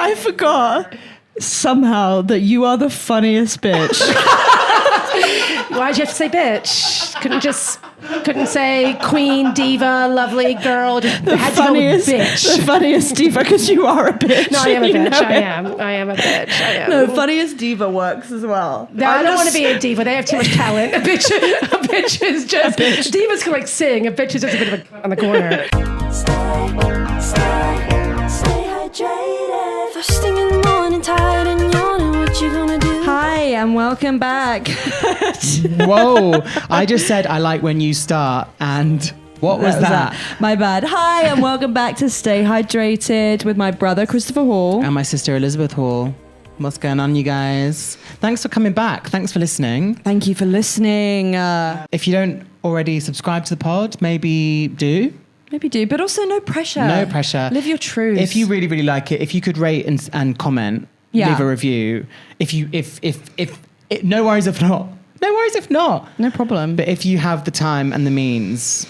I forgot somehow that you are the funniest bitch. Why'd you have to say bitch? Couldn't say queen, diva, lovely girl. Just had to go with bitch. The funniest diva, because you are a bitch. No, I am a bitch. I am a bitch. I am. No, funniest diva works as well. No, I don't want to be a diva. They have too much talent. A bitch is just... Divas can sing. A bitch is just a bit of a on the corner. Stay hydrated. First thing in the morning, tired and yawning. What you gonna do? Hi, and welcome back. Whoa, I just said I like when you start, and what was that? My bad. Hi, and welcome back to Stay Hydrated with my brother, Christopher Hall. And my sister, Elizabeth Hall. What's going on, you guys? Thanks for coming back. Thanks for listening. Thank you for listening. If you don't already subscribe to the pod, maybe do. Maybe do, but also no pressure. No pressure. Live your truth. If you really, really like it, if you could rate and comment, leave a review. No worries if not. No worries if not. No problem. But if you have the time and the means,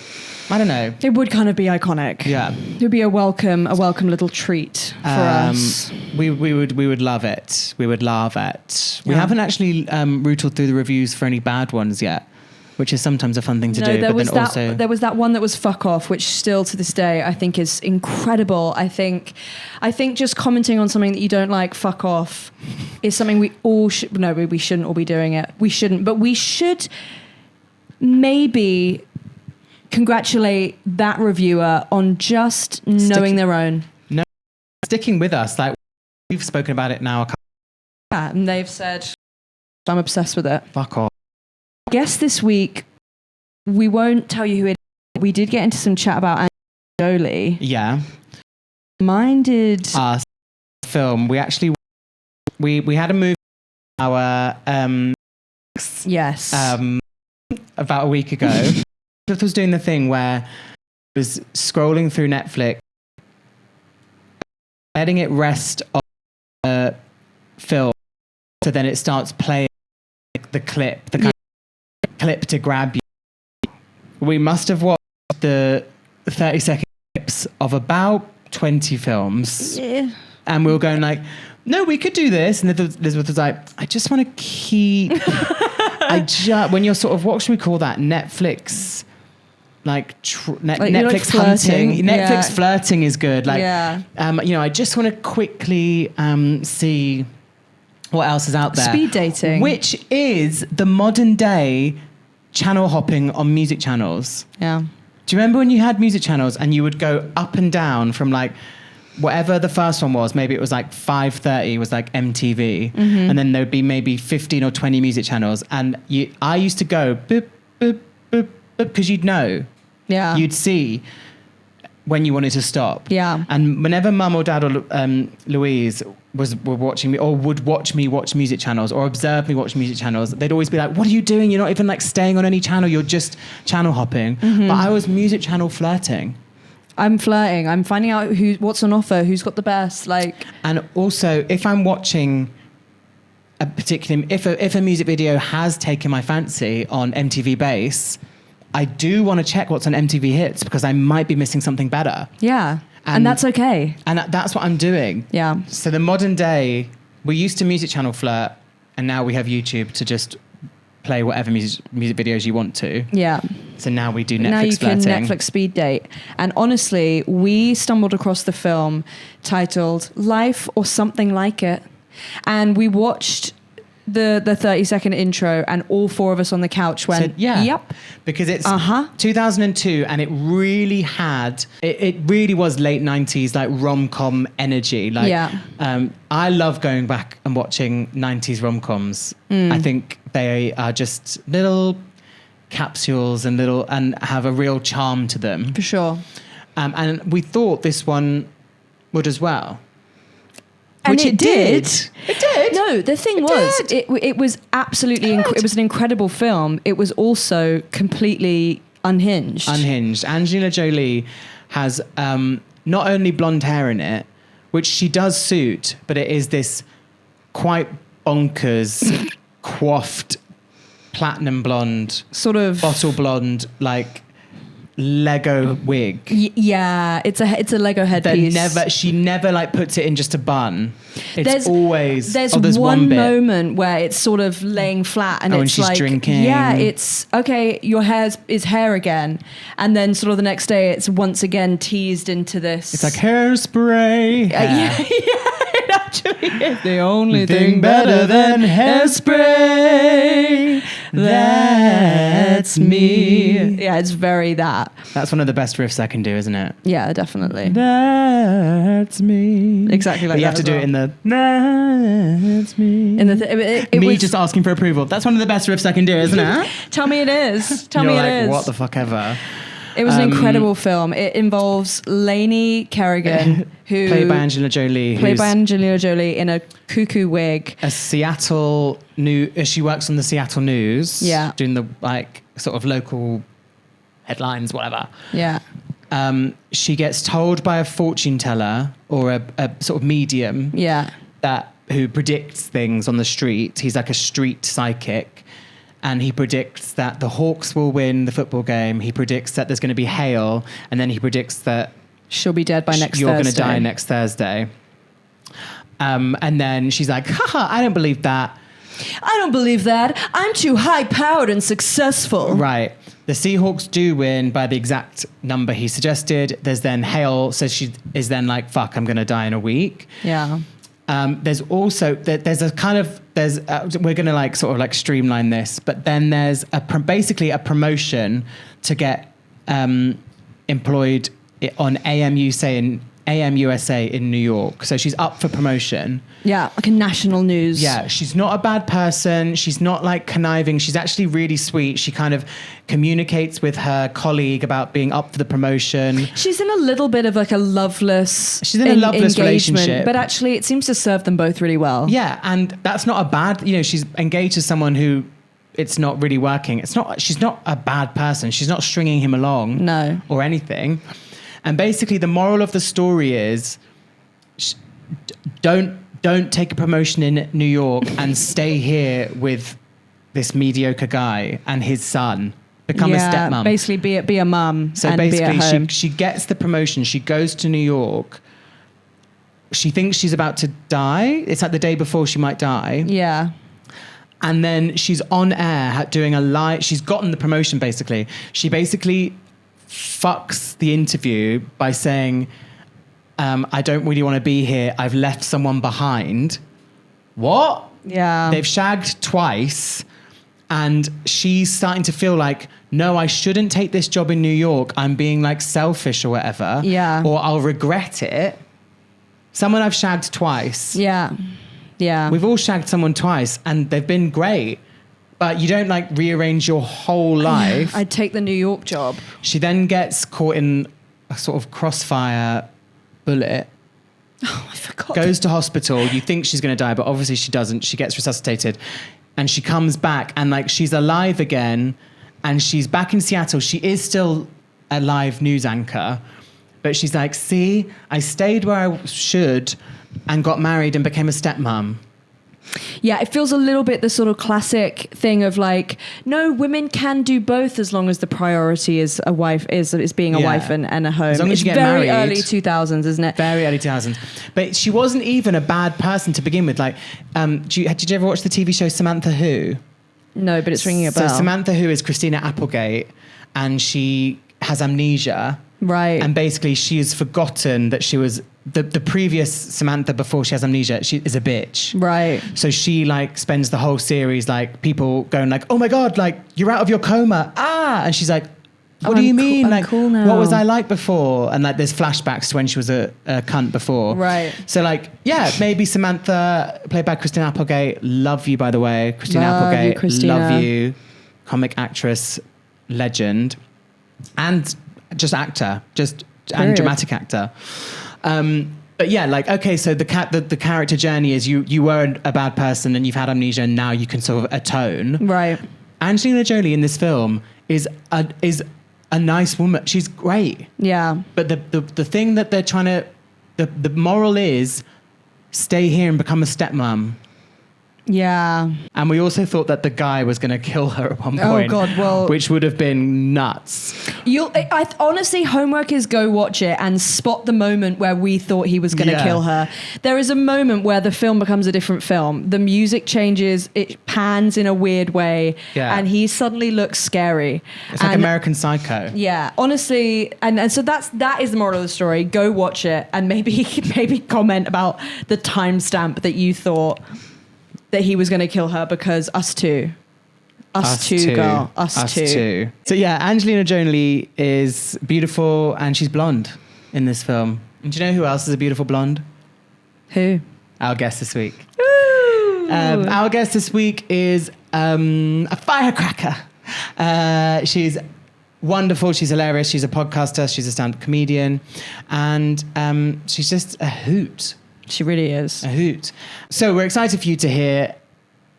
I don't know. It would kind of be iconic. Yeah. It would be a welcome little treat for us. We would love it. We would love it. We haven't actually rooted through the reviews for any bad ones yet, which is sometimes a fun thing to do. There was that one that was fuck off, which still to this day I think is incredible. I think just commenting on something that you don't like, fuck off, is something we all should. No, we shouldn't all be doing it. We shouldn't, but we should maybe congratulate that reviewer on just knowing their own. No, sticking with us. Like, we've spoken about it now. Yeah, and they've said, I'm obsessed with it. Fuck off. Guess this week, we won't tell you who it is. We did get into some chat about Angelina Jolie. Yeah. Mine did. Film. We actually, we had a movie our yes. About a week ago. Elizabeth was doing the thing where I was scrolling through Netflix, letting it rest on the film, so then it starts playing the clip, clip to grab you. We must have watched the 30-second clips of about 20 films. Yeah. And we were going like, no, we could do this. And Elizabeth was like, I just want to keep... when you're sort of, what should we call that? Netflix... Netflix hunting. Netflix flirting is good. I just want to quickly see what else is out there. Speed dating. Which is the modern day channel hopping on music channels. Yeah. Do you remember when you had music channels and you would go up and down from like whatever the first one was? Maybe it was like 5:30 was like MTV. Mm-hmm. And then there would be maybe 15 or 20 music channels. And I used to go boop, boop, boop, boop, because you'd know. Yeah. You'd see when you wanted to stop. Yeah. And whenever Mum or Dad or Louise were watching me or would watch me watch music channels or observe me watch music channels, they'd always be like, what are you doing? You're not even like staying on any channel. You're just channel hopping. Mm-hmm. But I was music channel flirting. I'm flirting. I'm finding out what's on offer, who's got the best. And also, if I'm watching a particular... If a music video has taken my fancy on MTV Base... I do want to check what's on MTV Hits because I might be missing something better. Yeah. And that's okay. And that's what I'm doing. Yeah. So the modern day, we used to music channel flirt and now we have YouTube to just play whatever music videos you want to. Yeah. So now we do Netflix now you flirting. can Netflix speed date. And honestly, we stumbled across the film titled Life or Something Like It. And we watched... the 30-second intro and all four of us on the couch went, yep. Because it's 2002 and it really had, it really was late 90s, like rom-com energy. I love going back and watching 90s rom-coms. I think they are just little capsules and have a real charm to them. For sure. And we thought this one would as well. And which it did. It did. No, the thing was, it was absolutely, it was an incredible film. It was also completely unhinged. Angelina Jolie has not only blonde hair in it, which she does suit, but it is this quite bonkers, coiffed, platinum blonde, sort of bottle blonde, like Lego wig. Yeah, it's a Lego headpiece. She never like puts it in just a bun. It's always there's one bit. moment where it's sort of laying flat and it's she's like drinking. Yeah, it's okay, your hair is hair again, and then sort of the next day it's once again teased into this. It's like hairspray. Yeah, it actually is the only thing better than hairspray. That's me. Yeah, it's very that. That's one of the best riffs I can do, isn't it? Yeah, definitely. That's me. Exactly like but you that. have to do it in the that's me. In the me was, just asking for approval. That's one of the best riffs I can do, isn't it? Tell me it is. Tell me You're it is. What the fuck ever. It was an incredible film. It involves Lainey Kerrigan, who played by Angelina Jolie. In a cuckoo wig. A Seattle she works on the Seattle News. Yeah. Doing the like sort of local headlines, whatever. Yeah. She gets told by a fortune teller or a sort of medium. Yeah. Who predicts things on the street. He's like a street psychic. And he predicts that the Hawks will win the football game. He predicts that there's going to be hail. And then he predicts that she'll be dead by next Thursday. You're going to die next Thursday. And then she's like, haha, I don't believe that. I don't believe that. I'm too high-powered and successful. Right. The Seahawks do win by the exact number he suggested. There's then hail. So she is then like, fuck, I'm going to die in a week. Yeah. There's also we're going to like sort of like streamline this, but then there's basically a promotion to get employed on AM USA in New York. So she's up for promotion. Yeah, like a national news. Yeah, she's not a bad person. She's not like conniving. She's actually really sweet. She kind of communicates with her colleague about being up for the promotion. She's in a little bit of like a loveless relationship. But actually it seems to serve them both really well. Yeah, and that's not a bad, she's engaged to someone who it's not really working. She's not a bad person. She's not stringing him along. No. Or anything. And basically the moral of the story is don't take a promotion in New York and stay here with this mediocre guy and his son. Become a stepmom. Basically be a mum. So and basically be at home. she gets the promotion. She goes to New York. She thinks she's about to die. It's like the day before she might die. Yeah. And then she's on air doing a live. She's gotten the promotion basically. She basically fucks the interview by saying, I don't really want to be here. I've left someone behind. What? Yeah. They've shagged twice. And she's starting to feel like, no, I shouldn't take this job in New York. I'm being like selfish or whatever. Yeah. Or I'll regret it. Someone I've shagged twice. Yeah. Yeah. We've all shagged someone twice and they've been great. But you don't like rearrange your whole life. I'd take the New York job. She then gets caught in a sort of crossfire bullet. Oh, I forgot. Goes to hospital. You think she's going to die, but obviously she doesn't. She gets resuscitated. And she comes back and like she's alive again. And she's back in Seattle. She is still a live news anchor. But she's like, see, I stayed where I should and got married and became a stepmom. Yeah, it feels a little bit the sort of classic thing of like, no, women can do both as long as the priority is a wife, is being a wife and a home. As long as you get very married. Early 2000s, isn't it? Very early 2000s. But she wasn't even a bad person to begin with. Like, did you ever watch the TV show Samantha Who? No, but it's ringing a bell. So Samantha Who is Christina Applegate, and she has amnesia. Right. And basically she has forgotten that she was the previous Samantha before she has amnesia. She is a bitch. Right. So she like spends the whole series like people going like, oh my God, like you're out of your coma. Ah. And she's like, what do you mean? I'm like, cool now. what was I like before? And like there's flashbacks to when she was a cunt before. Right. So like, yeah, maybe Samantha, played by Christina Applegate. Love you, by the way. Christina Applegate. Christina. Love you. Comic actress, legend. And just actor, and dramatic actor. But yeah, like, okay, so the character journey is you were a bad person and you've had amnesia and now you can sort of atone. Right. Angelina Jolie in this film is a nice woman. She's great. Yeah. But the thing that they're trying to, the moral is stay here and become a stepmom. Yeah. And we also thought that the guy was going to kill her at one point. Oh God, well. Which would have been nuts. Honestly, homework is go watch it and spot the moment where we thought he was going to kill her. There is a moment where the film becomes a different film. The music changes, it pans in a weird way, and he suddenly looks scary. It's like American Psycho. Yeah, honestly, and so that is the moral of the story. Go watch it and maybe comment about the timestamp that you thought that he was going to kill her, because us too, girl. Us too. So yeah, Angelina Jolie is beautiful and she's blonde in this film. And do you know who else is a beautiful blonde? Who? Our guest this week. Our guest this week is a firecracker. She's wonderful. She's hilarious. She's a podcaster. She's a stand-up comedian. And she's just a hoot. She really is. A hoot. So we're excited for you to hear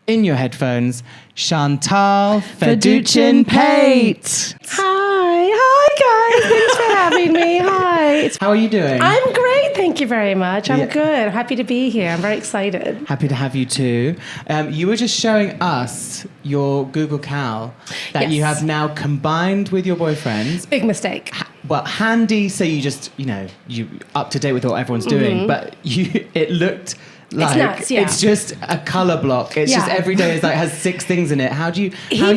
in your headphones, Chantal Feduchin-Pate. Hi guys. Thanks for having me. Hi. How are you doing? I'm great. Thank you very much. I'm good. I'm happy to be here. I'm very excited. Happy to have you too. You were just showing us your Google Cal that you have now combined with your boyfriend's. Big mistake. Well, handy, so you just, you up to date with what everyone's doing, but it looked like it's nuts, it's just a color block. It's just every day has 6 things in it. How are you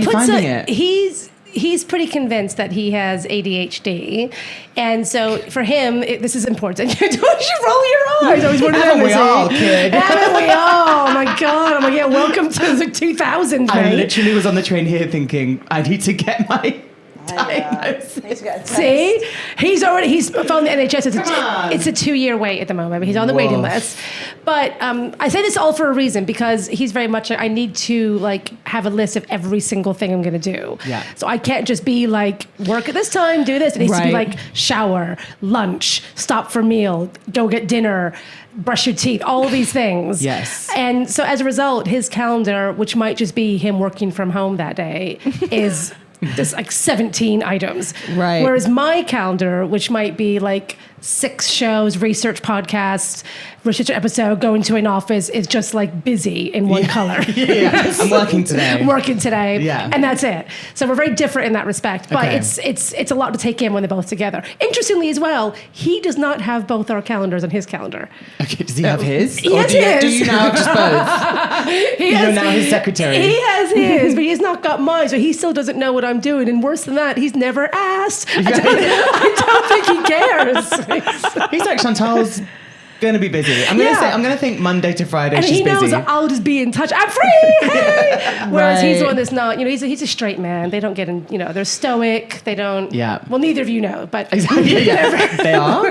finding it? He's pretty convinced that he has ADHD, and so for him, this is important. Don't you roll your eyes? I was wondering. Haven't we all, kid? Haven't we all? Oh my God! I'm like, welcome to the 2000s. I literally was on the train here thinking, I need to get my diagnosis. See, he's phoned the NHS. It's a 2-year wait at the moment. But he's on the waiting list. But I say this all for a reason, because he's very much I need to have a list of every single thing I'm going to do. Yeah. So I can't just be like, work at this time, do this. It needs to be like shower, lunch, stop for meal, go get dinner, brush your teeth, all of these things. Yes. And so as a result, his calendar, which might just be him working from home that day, is there's 17 items. Right. Whereas my calendar, which might be 6 shows, research podcasts, research episode, going to an office, is just busy in one color. I'm working today. Yeah. And that's it. So we're very different in that respect. But it's a lot to take in when they're both together. Interestingly as well, he does not have both our calendars on his calendar. Okay, does he have his? He has his. Do you now have just both? You're now his secretary. He has his, but he's not got mine, so he still doesn't know what I'm doing. And worse than that, he's never asked. I don't think he cares. He's like, Chantal's going to be busy. I'm going to think Monday to Friday and she's busy. And he knows I'll just be in touch. I'm free. Hey! Whereas he's the one that's not. He's a straight man. They don't get in. They're stoic. They don't. Yeah. Well, neither of you know, but exactly. They are.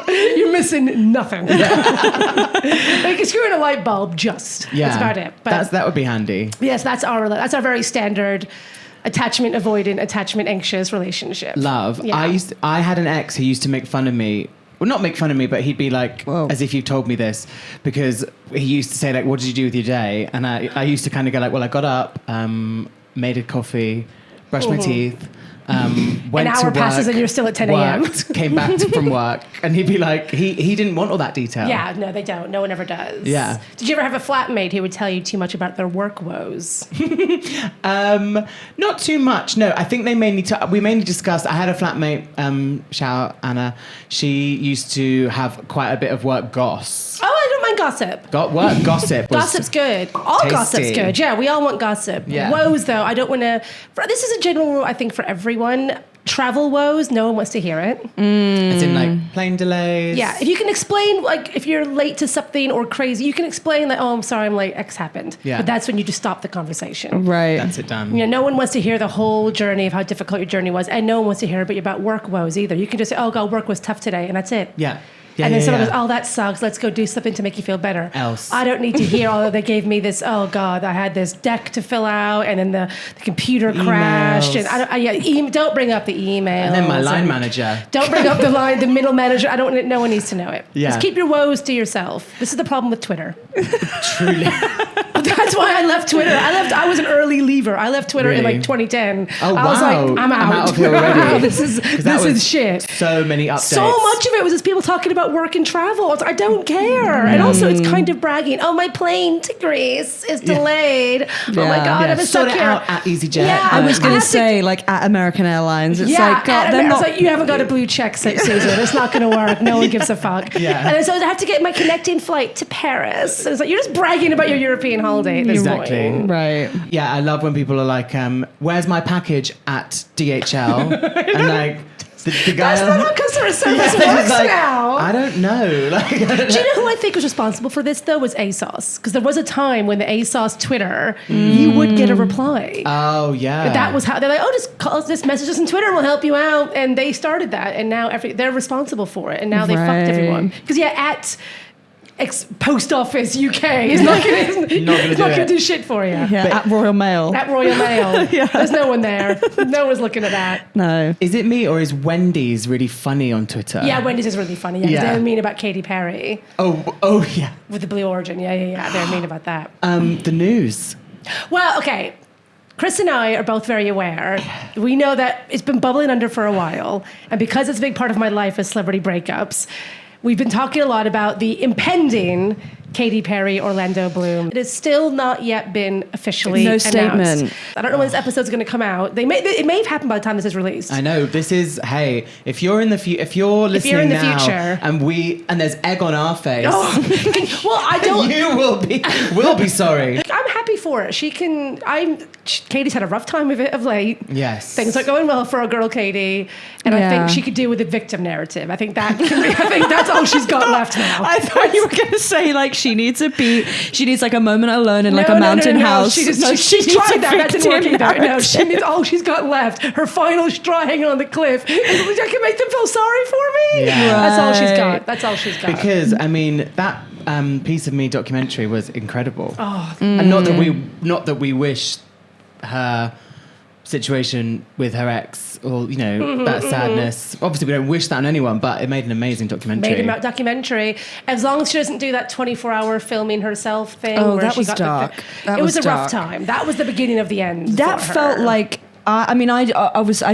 You're missing nothing. Like screwing a light bulb. Just. Yeah. That's about it. But that would be handy. Yes, that's our very standard attachment avoidant, attachment anxious relationship. Love. Yeah. I had an ex who used to make fun of me. Well, not make fun of me, but he'd be like, Whoa. as if you've told me this, because he used to say what did you do with your day? And I used to kind of go well, I got up, made a coffee, brushed my teeth, went an hour to work, passes and you're still at 10 a.m. Came back from work, and he'd be like, he didn't want all that detail. Yeah, no, they don't. No one ever does. Yeah. Did you ever have a flatmate who would tell you too much about their work woes? Not too much. No, I think we mainly discussed. I had a flatmate, shout out Anna. She used to have quite a bit of work goss. Oh, I don't mind gossip. Work gossip. Gossip's good. All tasty. Gossip's good. Yeah, we all want gossip. Yeah. Woes, though, I don't want to. This is a general rule, I think, for everyone. Travel woes, no one wants to hear it. As in plane delays. Yeah, if you can explain, if you're late to something or crazy, you can explain that, I'm sorry, I'm late, X happened. Yeah. But that's when you just stop the conversation. Right. That's it done. No one wants to hear the whole journey of how difficult your journey was, and no one wants to hear about work woes either. You can just say, oh, God, work was tough today, and that's it. Yeah. And then someone goes, oh, that sucks. Let's go do something to make you feel better. Else. I don't need to hear, they gave me this, oh, God, I had this deck to fill out, and then the computer crashed. And don't bring up the email. And then my line manager. Don't bring up the middle manager. No one needs to know it. Yeah. Just keep your woes to yourself. This is the problem with Twitter. Truly. That's That's why I left Twitter. I was an early leaver. I left Twitter in like 2010. Oh, I was like, I'm out of here already. this is shit. So many updates. So much of it was just people talking about work and travel. I don't care. And also it's kind of bragging. Oh, my plane to Greece is delayed. Oh my God, I'm sort stuck it here. out at EasyJet. Yeah, I was going to say, like, at American Airlines. It's yeah, like, God, they're I was not... like, you haven't got a blue check, Susan. It's not going to work. No one gives a fuck. Yeah. And so I have to get my connecting flight to Paris. And it's like, you're just bragging about your European holiday at this point. Right. Yeah, I love when people are like, where's my package at DHL? And like, the guy... That's not how customer service works like, now. I don't know. Like, Do you know who I think was responsible for this, though, was ASOS. Because there was a time when the ASOS Twitter, you would get a reply. Oh, yeah. That was how, they're like, oh, just call us, just message us on Twitter and we'll help you out. And they started that. And now they're responsible for it. And now they fucked everyone. Because, at... Post Office UK is not going to do shit for you. Yeah, at Royal Mail. At Royal Mail. There's no one there. No one's looking at that. No. Is it me or is Wendy's really funny on Twitter? Yeah, Wendy's is really funny. Yeah, they're mean about Katy Perry. Oh yeah. With the Blue Origin. Yeah. They're mean about that. The news. Well, okay. Chris and I are both very aware. We know that it's been bubbling under for a while. And because it's a big part of my life is celebrity breakups, we've been talking a lot about the impending Katy Perry, Orlando Bloom. It has still not yet been officially announced. statement. I don't know when this episode's going to come out. It may have happened by the time this is released. I know this is. Hey, if you're listening now, future, and there's egg on our face. Well, I don't. We'll be sorry. I'm happy for it. Katie's had a rough time of it of late. Yes, things aren't going well for our girl Katy, and I think she could do with a victim narrative. I think that's all she's got left now. I thought you were going to say like she needs like a moment alone in like a mountain house. She's tried that. That didn't work either. No, she needs all she's got left. Her final straw hanging on the cliff. I can make them feel sorry for me. Yeah. That's all she's got. Because I mean that Piece of Me documentary was incredible. And not that we wish her situation with her ex or that sadness. Obviously we don't wish that on anyone, but it made an amazing documentary. As long as she doesn't do that 24-hour filming herself thing. That was dark. It was a rough time. That was the beginning of the end. That felt like I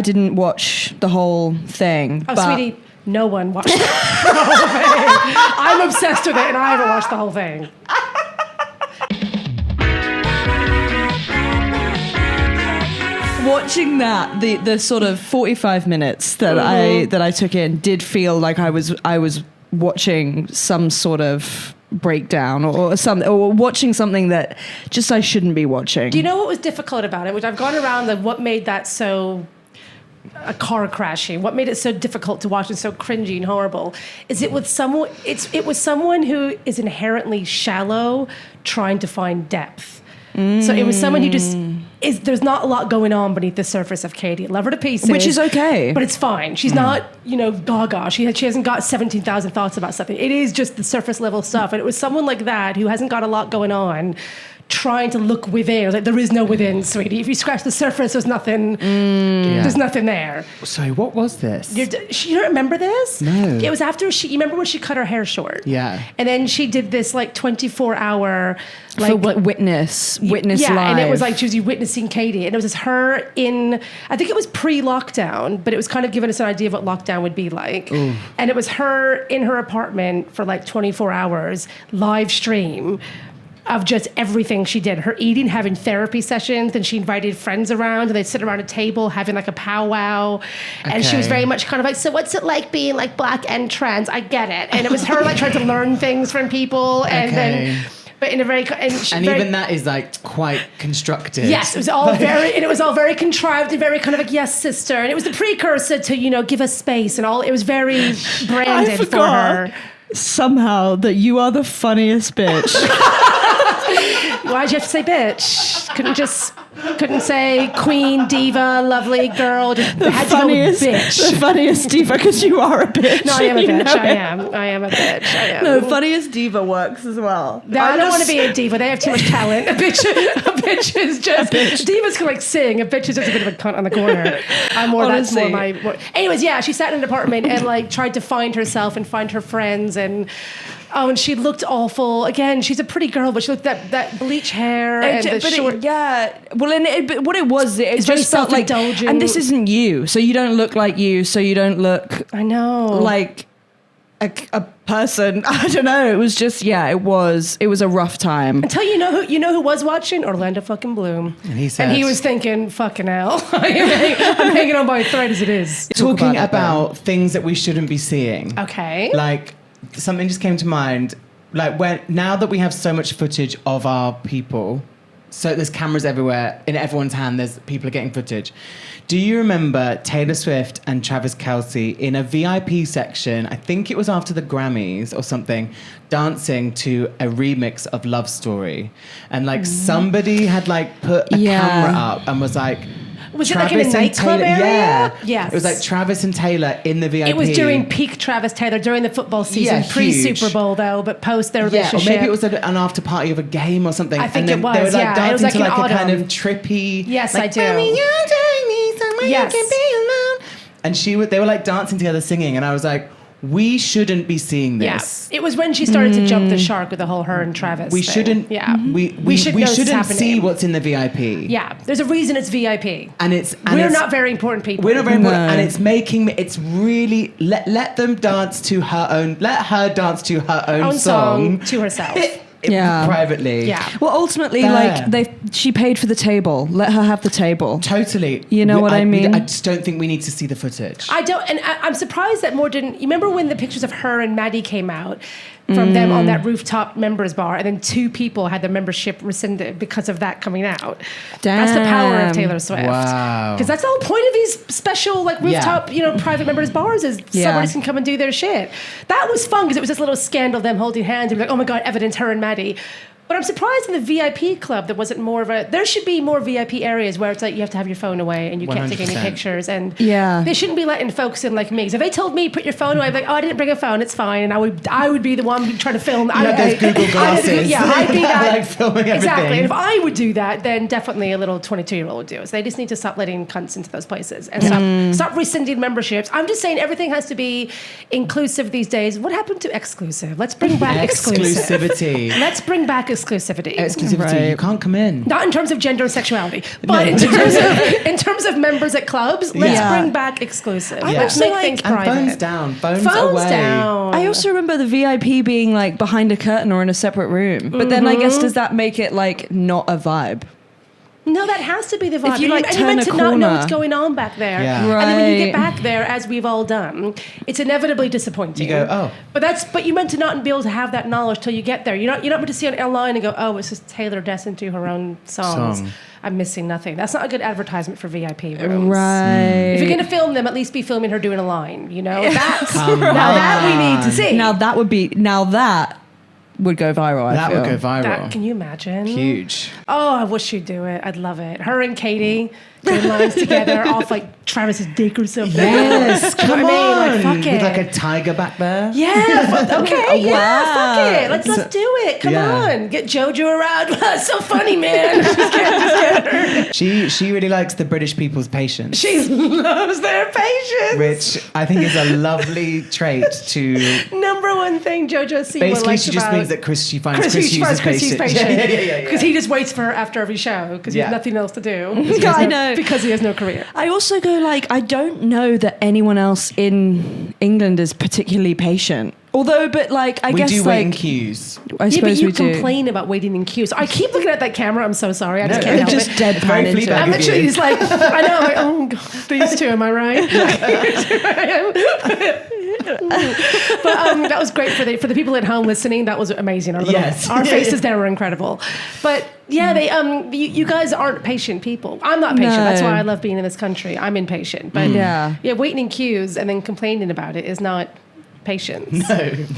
didn't watch the whole thing. Oh, sweetie, no one watched the whole thing. I'm obsessed with it and I haven't watched the whole thing. Watching that, the sort of 45 minutes that I took in did feel like I was watching some sort of breakdown or watching something that just I shouldn't be watching. Do you know what was difficult about it? Which I've gone around what made that so a car crashing. What made it so difficult to watch and so cringy and horrible? It was someone who is inherently shallow, trying to find depth. So it was someone who just there's not a lot going on beneath the surface of Katy. Love her to pieces. Which is okay. But it's fine. She's not, gaga. She hasn't got 17,000 thoughts about something. It is just the surface level stuff. And it was someone like that who hasn't got a lot going on, trying to look within. Like, there is no within, sweetie. If you scratch the surface, there's nothing. There's nothing there. Sorry, what was this? You don't remember this? No. It was after you remember when she cut her hair short? Yeah. And then she did this 24-hour witness yeah, live. And it was like she was witnessing Katy, and it was just her I think it was pre-lockdown, but it was kind of giving us an idea of what lockdown would be like. Ooh. And it was her in her apartment for 24 hours, live stream of just everything she did. Her eating, having therapy sessions, then she invited friends around and they'd sit around a table having a powwow. And she was very much kind of so what's it like being black and trans? I get it. And it was her trying to learn things from people and then but in a very even that is quite constructed. Yes, it was all very contrived and very kind of yes, sister. And it was the precursor to give us space and all. It was very branded for her. Somehow that you are the funniest bitch. Why'd you have to say bitch? Couldn't say queen, diva, lovely girl. Just had to go with bitch. The funniest diva, because you are a bitch. No, I am a bitch. I am a bitch. I am. No, funniest diva works as well. No, I don't want to be a diva. They have too much talent. A bitch is just... Divas can sing. A bitch is just a bit of a cunt on the corner. That's more my... Anyways, yeah, she sat in an apartment and tried to find herself and find her friends and... Oh, and she looked awful. Again, she's a pretty girl, but she looked that bleach hair and the short. Well, but what it was, it just felt like, and this isn't you, so you don't look like you, so you don't look. I know, like a person. I don't know. It was just, it was a rough time. Until you know who was watching? Orlando fucking Bloom. And he said, he was thinking, fucking hell. I'm hanging on by a thread as it is. Talking about things that we shouldn't be seeing. Okay. Like, something just came to mind. Like, now that we have so much footage of our people, so there's cameras everywhere, in everyone's hand, there's people are getting footage. Do you remember Taylor Swift and Travis Kelce in a VIP section, I think it was after the Grammys or something, dancing to a remix of Love Story? And like somebody had like put a camera up and was like, was Travis it like in a nightclub area? Yeah. Yes. It was like Travis and Taylor in the VIP. It was during peak Travis Taylor, during the football season, pre-Super Bowl though, but post their relationship. Or maybe it was an after party of a game or something. I think and it was, they were like dancing it was like to like an a kind autumn. of trippy. Yes, like, I do. Mommy, you're telling me somewhere Yes. you can be alone. And they were like dancing together, singing, and I was like, we shouldn't be seeing this. Yeah. It was when she started to jump the shark with the whole her and Travis We thing. shouldn't. Yeah. We shouldn't see what's in the VIP. Yeah. There's a reason it's VIP. And we're not very important people. We're not very important, and it's making me. It's really let them dance to her own. Let her dance to her own song to herself. Privately. Yeah. Well, ultimately, she paid for the table. Let her have the table. Totally. You know what I mean? I just don't think we need to see the footage. I don't, and I'm surprised that more didn't. You remember when the pictures of her and Maddie came out from them on that rooftop members bar, and then 2 people had their membership rescinded because of that coming out. Damn. That's the power of Taylor Swift. Wow. Because that's the whole point of these special like rooftop, private members bars is celebrities can come and do their shit. That was fun because it was this little scandal, them holding hands and be like, oh my God, evidence, her and Maddie. But I'm surprised in the VIP club there wasn't more of a. There should be more VIP areas where it's like you have to have your phone away and you can't take any 100%. pictures. And they shouldn't be letting folks in like me. So if they told me put your phone away, I'd be like, oh, I didn't bring a phone, it's fine. And I would be the one trying to film. You have those Google glasses. I'd be that. Like filming everything. Exactly. And if I would do that, then definitely a little 22-year-old would do it. So they just need to stop letting cunts into those places and stop rescinding memberships. I'm just saying everything has to be inclusive these days. What happened to exclusive? Let's bring back exclusivity. Let's bring back exclusivity. Exclusivity. Right. You can't come in. Not in terms of gender and sexuality, but in terms of members at clubs, let's bring back exclusive. Let's make things and private. phones down. Phones away. Down. I also remember the VIP being like behind a curtain or in a separate room. But then I guess does that make it like not a vibe? No, that has to be the vibe. If you like and turn you're meant a to not know corner. what's going on back there. Yeah. And then when you get Right. back there, as we've all done, it's inevitably disappointing. You go, oh. But you're meant to not be able to have that knowledge till you get there. You're not meant to see it online and go, oh, it's just Taylor destined to her own songs. Song. I'm missing nothing. That's not a good advertisement for VIP rooms. Right. If you're going to film them, at least be filming her doing a line, you know? That's, now that we need to see. Now that would go viral. That I feel. would go viral. Can you imagine? Huge. Oh, I wish you'd do it. I'd love it. Her and Katie doing lines together off like Travis's dick or something. Yes, You know come what I mean? on. Like, fuck it. With like a tiger back there. Yeah, okay, Wow. fuck it. Let's do it. Come Yeah. on. Get JoJo around. That's so funny, man. Just get her. She really likes the British people's patience. She loves their patience. Which I think is a lovely trait to. Number one thing JoJo Siwa Basically, likes she just about means that she finds Chris Hughes Hughes patient. patient. Because he just waits for her after every show because he has nothing else to do. I know. Because he has no career. I also go like, I don't know that anyone else in England is particularly patient. Although, but like, I We guess do like, wait in queues. I Yeah, but suppose you we do. complain about waiting in queues. I keep looking at that camera. I'm so sorry. I just No, can't help just it. deadpan Very into Fleabag it. I'm of literally you. just like, I know. I'm like, oh, God, these two, am I right? But that was great for the people at home listening. That was amazing. Our faces there were incredible. But yeah, you guys aren't patient people. I'm not patient. No. That's why I love being in this country. I'm impatient. But Yeah. waiting in queues and then complaining about it is not patience.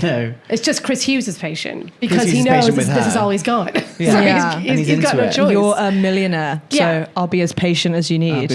No. It's just Chris Hughes is patient because Hughes he is knows patient with this is her. all he's got. Yeah. So Yeah. And he's he's got into no it. choice. You're a millionaire, Yeah. so I'll be as patient as you need.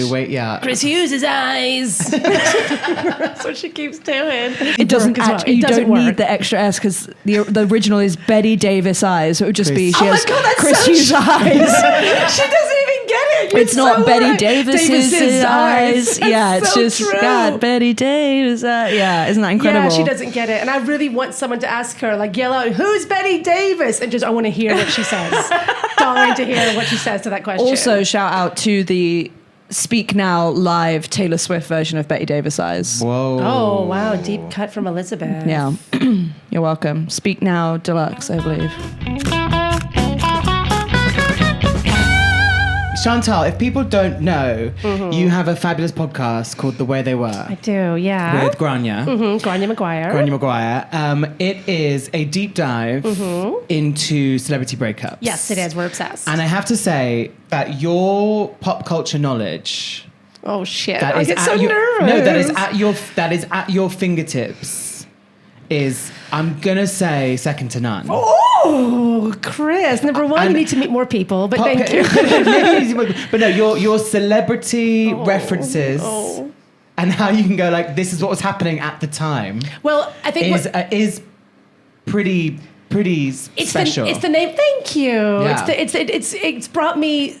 Chris Hughes' eyes. That's what she keeps doing. It doesn't work as well. actually. It You doesn't don't need work. the extra S because the original is Betty Davis eyes. So it would just be she Oh my has God, that's Chris so Hughes eyes. She doesn't even get It's not so Betty right. Davis's eyes. Yeah, it's so just true. God, Betty Davis. Yeah, isn't that incredible? Yeah, she doesn't get it. And I really want someone to ask her, like, yell out, who's Betty Davis? And just, I want to hear what she says. Dying to hear what she says to that question. Also, shout out to the Speak Now live Taylor Swift version of Betty Davis Eyes. Whoa. Oh, wow. Deep cut from Elizabeth. Yeah. You're welcome. Speak Now Deluxe, I believe. Chantal, if people don't know, you have a fabulous podcast called The Way They Were. I do, yeah. With Grania. Grania Maguire. Grania Maguire. It is a deep dive into celebrity breakups. Yes, it is. We're obsessed. And I have to say that your pop culture knowledge oh, shit. that I is get at so your, nervous. No, that is at your fingertips is, I'm gonna say, second to none. Oh, Chris. Number one, you need to meet more people, but thank you. But no, your celebrity references and how you can go like, this is what was happening at the time. Well, I think is pretty special. It's the name. Thank you. Yeah. It's brought me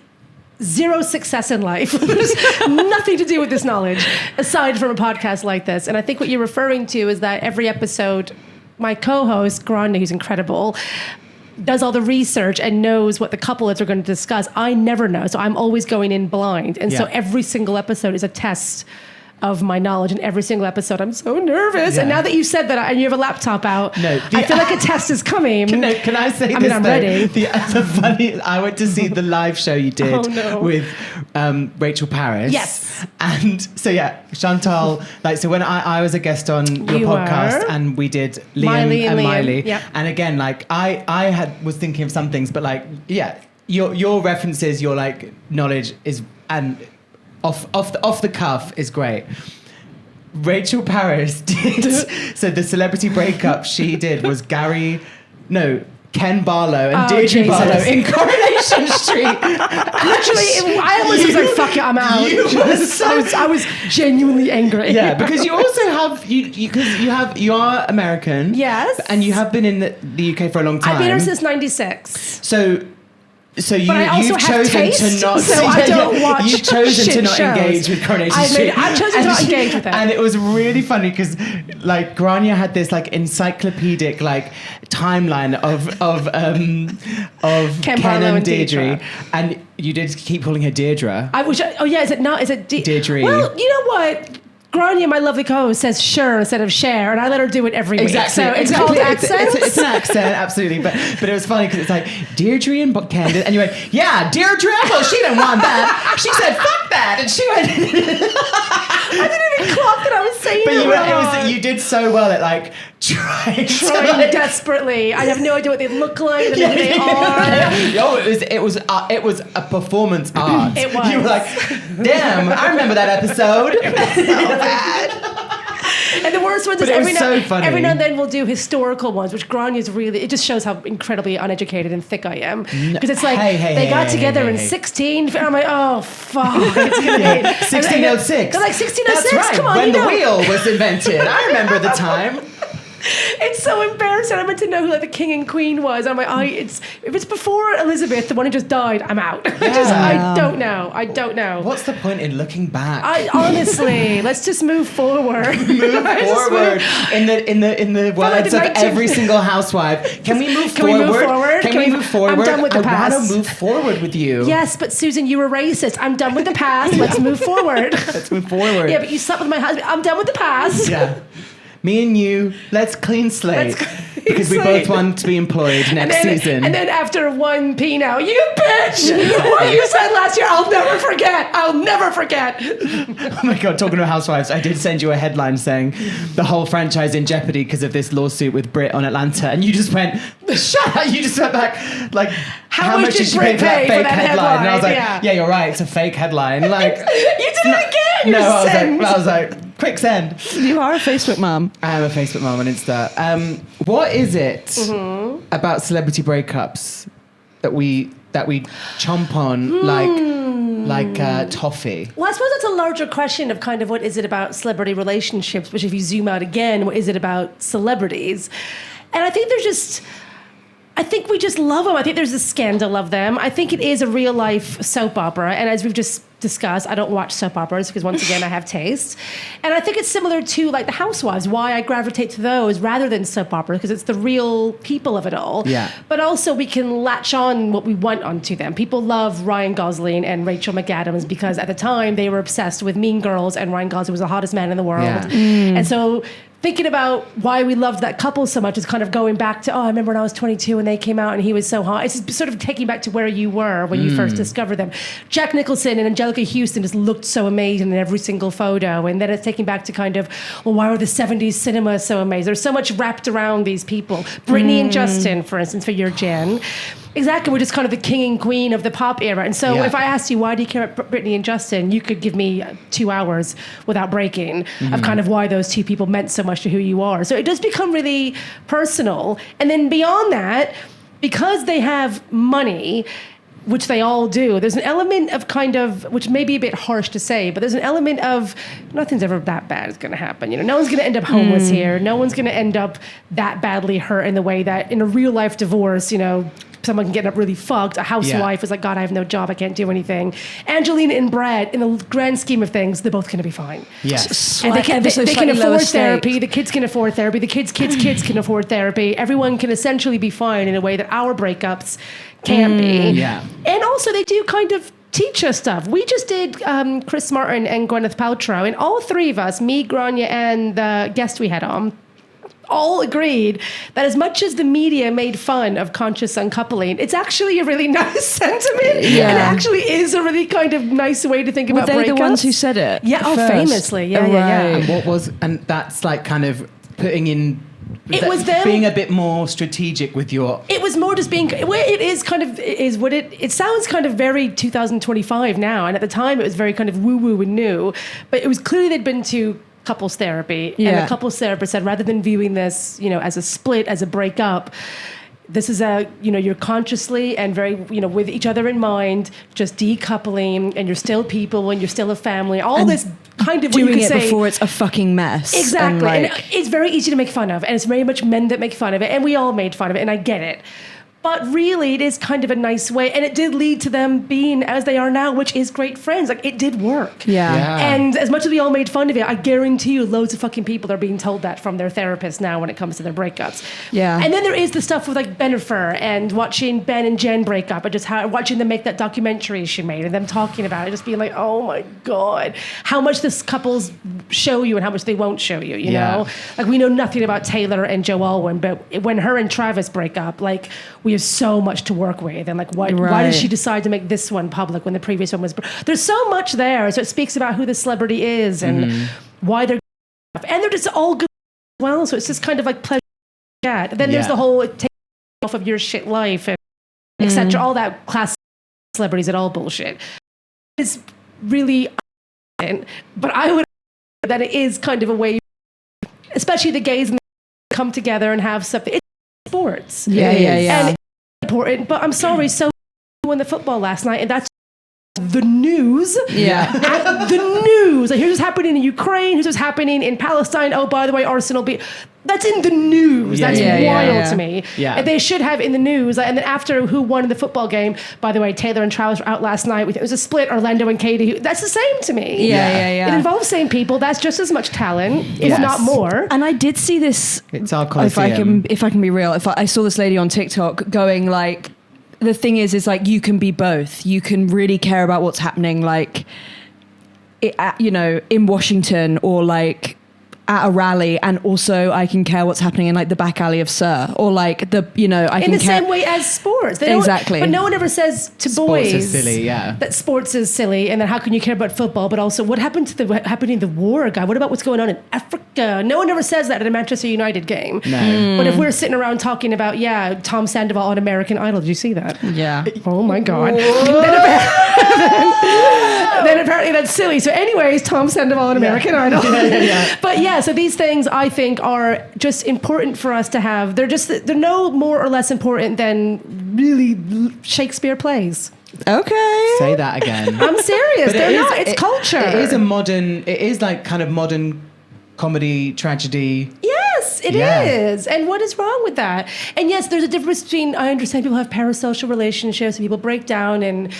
zero success in life. There's nothing to do with this knowledge aside from a podcast like this. And I think what you're referring to is that every episode, my co-host, Grania, who's incredible, does all the research and knows what the couplets are going to discuss. I never know. So I'm always going in blind. And so every single episode is a test of my knowledge, and every single episode I'm so nervous. Yeah. And now that you said that and you have a laptop out, No, I feel like a test is coming. Can I say I this? mean, I'm though? ready. The funny, I went to see the live show you did with Rachel Paris. Yes. And so Chantal, so when I was a guest on your podcast and we did Liam and Miley. Yep. And again, I was thinking of some things, but your references, your knowledge is off the cuff is great. Rachel Paris did so the celebrity breakup she did was Ken Barlow and Deirdre Barlow in Coronation Street. Actually, I almost was like, fuck it, I'm out. I was genuinely angry. Yeah, because you also have you are American. Yes. And you have been in the UK for a long time. I've been here since 96. So you've chosen to not. So I don't watch. You've chosen to not shows. Engage with Coronation Street. I've chosen to not engage with it. And it was really funny because Grania had this encyclopedic timeline of Ken and Deirdre, and you did keep calling her Deirdre. Is it not? Is it Deirdre? Well, you know what? Grania, my lovely co-host, says sure instead of share, and I let her do it every week. Exactly. So it's called accent. It's an accent, absolutely. But it was funny because it's Deirdre and Ken, and you went, yeah, Deirdre. Well, she didn't want that. She said, fuck that, and she went. I didn't even clock that I was saying it. You did so well at trying desperately. I have no idea what they look like, who they are. It was a performance art. It was. You were like, damn, I remember that episode. It was so bad. And the worst ones is every now and then we'll do historical ones, which Grania's really, it just shows how incredibly uneducated and thick I am. Because it's they got together in 16, and I'm like, oh, fuck. It's gonna be 1606. They're like, 1606, That's right. come on, when the wheel was invented. I remember the time. It's so embarrassing. I meant to know who the king and queen was. I'm like, if it's before Elizabeth, the one who just died, I'm out. I don't know. What's the point in looking back? Honestly, let's just move forward. Move forward. In the words of every single housewife. Can we move forward? Can we move forward? I'm done with the past. I want to move forward with you. Yes, but Susan, you were racist. I'm done with the past. Let's move forward. Let's move forward. Yeah, but you slept with my husband. I'm done with the past. Yeah. Me and you, let's clean slate. Because we both want to be employed next season. And then after one Pinot, you bitch! What you said last year, I'll never forget. Oh my God, talking about housewives, I did send you a headline saying the whole franchise in jeopardy because of this lawsuit with Brit on Atlanta. And you just went, shut up. You just went back, how much did you pay for that fake headline? And I was like, yeah, you're right, it's a fake headline. You did it again! No, I was like, quick send. You are a Facebook mom. I am a Facebook mom on Insta. What is it about celebrity breakups that we chomp on like toffee? Well, I suppose that's a larger question of kind of what is it about celebrity relationships, which if you zoom out again, what is it about celebrities? And I think there's just... I think we just love them. I think there's a scandal of them. I think it is a real life soap opera. And as we've just discussed, I don't watch soap operas because once again, I have taste. And I think it's similar to like the Housewives, why I gravitate to those rather than soap operas, because it's the real people of it all. Yeah. But also we can latch on what we want onto them. People love Ryan Gosling and Rachel McAdams because at the time they were obsessed with Mean Girls and Ryan Gosling was the hottest man in the world. Yeah. And so thinking about why we loved that couple so much is kind of going back to, I remember when I was 22 and they came out and he was so hot. It's sort of taking back to where you were when you first discovered them. Jack Nicholson and Angelica Houston just looked so amazing in every single photo. And then it's taking back to kind of, well, why were the 70s cinema so amazing? There's so much wrapped around these people. Britney and Justin, for instance, for your gen. Exactly, we're just kind of the king and queen of the pop era. And so if I asked you, why do you care about Britney and Justin, you could give me 2 hours without breaking of kind of why those two people meant so much to who you are. So it does become really personal. And then beyond that, because they have money, which they all do, there's an element of kind of, which may be a bit harsh to say, but there's an element of nothing's ever that bad is going to happen. You know, no one's going to end up homeless here. No one's going to end up that badly hurt in the way that in a real life divorce, you know, someone can get up really fucked. A housewife is like, God, I have no job. I can't do anything. Angelina and Brad, in the grand scheme of things, they're both going to be fine. Yes. And they can afford therapy. The kids can afford therapy. The kids' can afford therapy. Everyone can essentially be fine in a way that our breakups can be. Yeah. And also they do kind of teach us stuff. We just did Chris Martin and Gwyneth Paltrow, and all three of us, me, Grania, and the guest we had on, all agreed that as much as the media made fun of conscious uncoupling, it's actually a really nice sentiment. Yeah. And it actually is a really kind of nice way to think about breakups. Were they the ones who said it? Yeah, first? Famously. Yeah. And that's like kind of putting in... It was them being a bit more strategic with your... It was more just being... It is kind of... It sounds kind of very 2025 now. And at the time, it was very kind of woo-woo and new. But it was clearly they'd been to couples therapy. Yeah. And the couples therapist said, rather than viewing this, you know, as a split, as a breakup, this is you're consciously and very, with each other in mind, just decoupling, and you're still people and you're still a family. All and this kind of doing it before it's a fucking mess. Exactly. And it's very easy to make fun of, and it's very much men that make fun of it, and we all made fun of it, and I get it. But really, it is kind of a nice way. And it did lead to them being as they are now, which is great friends. Like, it did work. Yeah. And as much as we all made fun of it, I guarantee you loads of fucking people are being told that from their therapists now when it comes to their breakups. Yeah. And then there is the stuff with, like, Bennifer and watching Ben and Jen break up and just watching them make that documentary she made and them talking about it, just being like, oh, my God, how much this couples show you and how much they won't show you, you know? Like, we know nothing about Taylor and Joe Alwyn, but when her and Travis break up, like, we have so much to work with, and like why did she decide to make this one public when the previous one was? There's so much there, so it speaks about who the celebrity is and why they're and they're just all good as well. So it's just kind of like pleasure chat. Then there's the whole take off of your shit life and etc. All that class celebrities at all bullshit. It's really, but I would that it is kind of a way, especially the gays come together and have something. It's sports. Yeah. And it's important, but I'm sorry, so won the football last night, and that's the news. Yeah. The news. Like, here's what's happening in Ukraine, here's what's happening in Palestine. Oh, by the way, Arsenal beat. That's in the news. That's wild to me. Yeah. And they should have in the news. And then after who won the football game, by the way, Taylor and Travis were out last night. It was a split, Orlando and Katy. That's the same to me. Yeah. It involves same people. That's just as much talent, if not more. And I did see this. It's our Coliseum. If I can be real, I saw this lady on TikTok going like, the thing is like, you can be both. You can really care about what's happening, like, in Washington or like at a rally, and also I can care what's happening in like the back alley of Sir, or like I in can care in the same way as sports. Exactly. But no one ever says to boys is silly, that sports is silly, and then how can you care about football? But also, what happened to the war, guy? What about what's going on in Africa? No one ever says that at a Manchester United game. No. But if we're sitting around talking about Tom Sandoval on American Idol, did you see that? Yeah. Oh my God. Then apparently that's silly. So anyways, Tom Sandoval on American Idol. But so these things I think are just important for us to have. They're no more or less important than really Shakespeare plays. Okay. Say that again. I'm serious. They're not. It's culture. It is like kind of modern comedy, tragedy. Yes. is. It is. And what is wrong with that? And yes, there's a difference between, I understand people have parasocial relationships and people break down and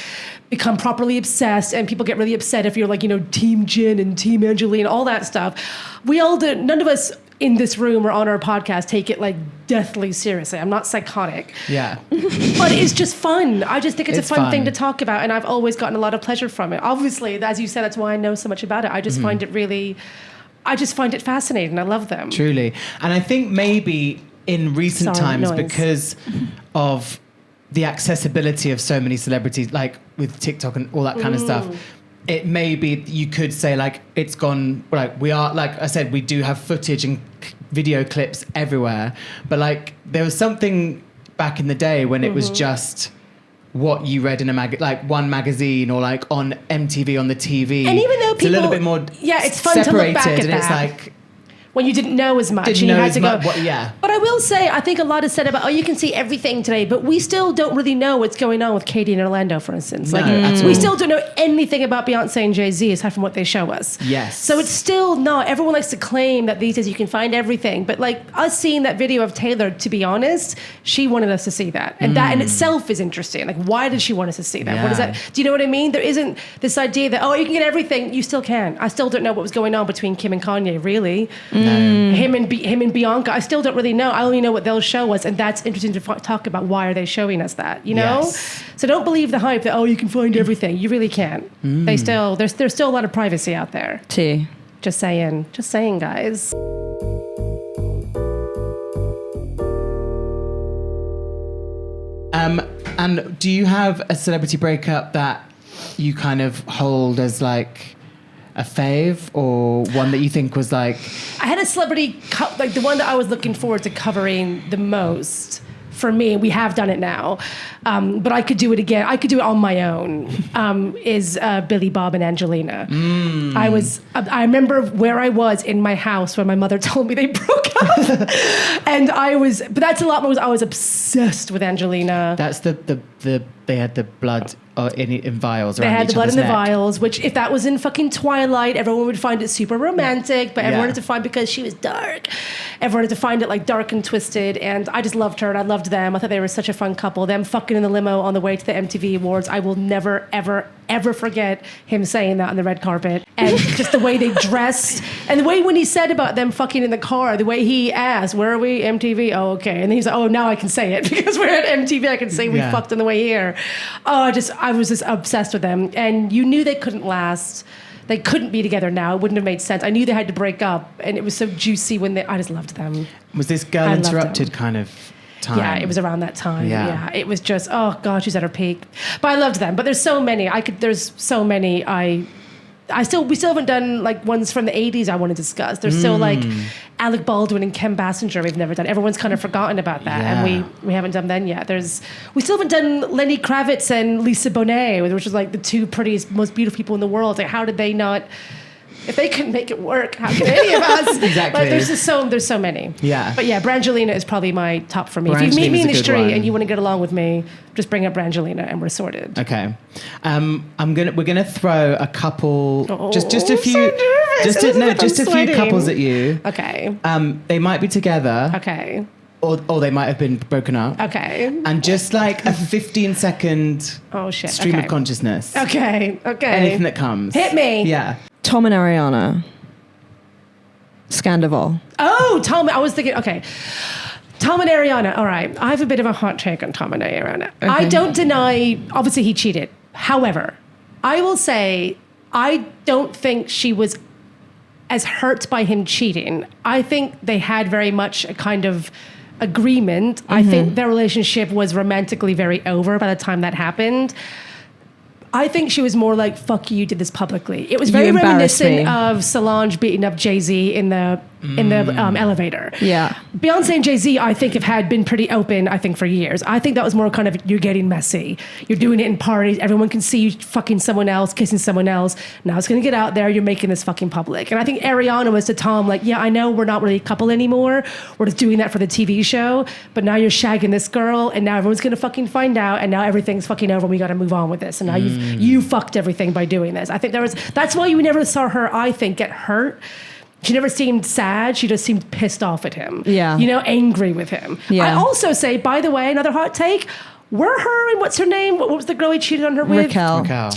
become properly obsessed, and people get really upset if you're like, Team Jin and Team Angelina, all that stuff. We all do. None of us in this room or on our podcast take it like deathly seriously. I'm not psychotic. Yeah. But it's just fun. I just think it's a fun thing to talk about, and I've always gotten a lot of pleasure from it. Obviously, as you said, that's why I know so much about it. I just find it fascinating. I love them. Truly. And I think maybe in recent times, noise. because of the accessibility of so many celebrities, like with TikTok and all that kind of stuff, it may be, you could say, like, it's gone, like, we are, like I said, we do have footage and video clips everywhere, but like there was something back in the day when it was just what you read in a like one magazine or like on MTV on the TV. And even though people, it's a little bit more it's fun to look back at and that. It's like, when you didn't know as much. And you had to go. But I will say, I think a lot is said about, you can see everything today, but we still don't really know what's going on with Katy and Orlando, for instance. We still don't know anything about Beyonce and Jay-Z aside from what they show us. Yes. So it's still not, everyone likes to claim that these days you can find everything, but like us seeing that video of Taylor, to be honest, she wanted us to see that. And that in itself is interesting. Like, why did she want us to see that? Yeah. What is that? Do you know what I mean? There isn't this idea that, you can get everything. You still can. I still don't know what was going on between Kim and Kanye, really. No. Him and Bianca, I still don't really know. I only know what they'll show us, and that's interesting to talk about. Why are they showing us that? Yes. So don't believe the hype that you can find everything. You really can't. There's still a lot of privacy out there. Just saying, guys. And do you have a celebrity breakup that you kind of hold as like a fave, or one that you think was like... I had a celebrity, like the one that I was looking forward to covering the most. For me, we have done it now, but I could do it again. I could do it on my own. Is Billy Bob and Angelina? I remember where I was in my house when my mother told me they broke up, and but that's a lot more. I was obsessed with Angelina. That's they had the blood in vials. They had the blood in the vials, which if that was in fucking Twilight, everyone would find it super romantic, but everyone had to find, because she was dark, everyone had to find it like dark and twisted, and I just loved her and I loved them. I thought they were such a fun couple. Them fucking in the limo on the way to the MTV Awards. I will never, ever, ever forget him saying that on the red carpet, and just the way they dressed, and the way when he said about them fucking in the car, the way he asked, "Where are we? MTV? Oh, okay." And then he's like, "Oh, now I can say it because we're at MTV. I can say we fucked on the way here." I was just obsessed with them, and you knew they couldn't last. They couldn't be together now. It wouldn't have made sense. I knew they had to break up, and it was so juicy when I just loved them. Was this Girl Interrupted kind of time? Yeah, it was around that time. Yeah. It was just, oh God, she's at her peak. But I loved them. But there's so many. There's so many. We still haven't done like ones from the 80s I want to discuss. There's still like Alec Baldwin and Kim Basinger we've never done. Everyone's kind of forgotten about that. And we haven't done them yet. We still haven't done Lenny Kravitz and Lisa Bonet, which is like the two prettiest, most beautiful people in the world. Like, how did they not... If they couldn't make it work, how could any of us? Exactly. Like, there's so many. Yeah. But yeah, Brangelina is probably my top for me. If you meet me in the street and you want to get along with me, just bring up Brangelina and we're sorted. Okay. We're gonna throw a couple, just a few, so just a few couples at you. Okay. They might be together. Okay. Or they might have been broken up. Okay. And just like a 15-second stream of consciousness. Okay. Anything that comes. Hit me. Yeah. Tom and Ariana. Scandival. Oh, Tom. I was thinking, okay. Tom and Ariana. All right. I have a bit of a hot take on Tom and Ariana. Okay. I don't deny, obviously he cheated. However, I will say I don't think she was as hurt by him cheating. I think they had very much a kind of agreement. I think their relationship was romantically very over by the time that happened. I think she was more like, fuck you, did this publicly. It was very reminiscent of Solange beating up Jay-Z in the elevator. Yeah. Beyonce and Jay-Z, I think, have been pretty open, I think, for years. I think that was more kind of, you're getting messy. You're doing it in parties. Everyone can see you fucking someone else, kissing someone else. Now it's going to get out there. You're making this fucking public. And I think Ariana was to Tom like, yeah, I know we're not really a couple anymore. We're just doing that for the TV show. But now you're shagging this girl, and now everyone's going to fucking find out, and now everything's fucking over, and we got to move on with this. And now you fucked everything by doing this. I think that's why you never saw her, I think, get hurt. She never seemed sad. She just seemed pissed off at him. Yeah. You know, angry with him. Yeah. I also say, by the way, another hot take, were her and what's her name? What was the girl he cheated on her with?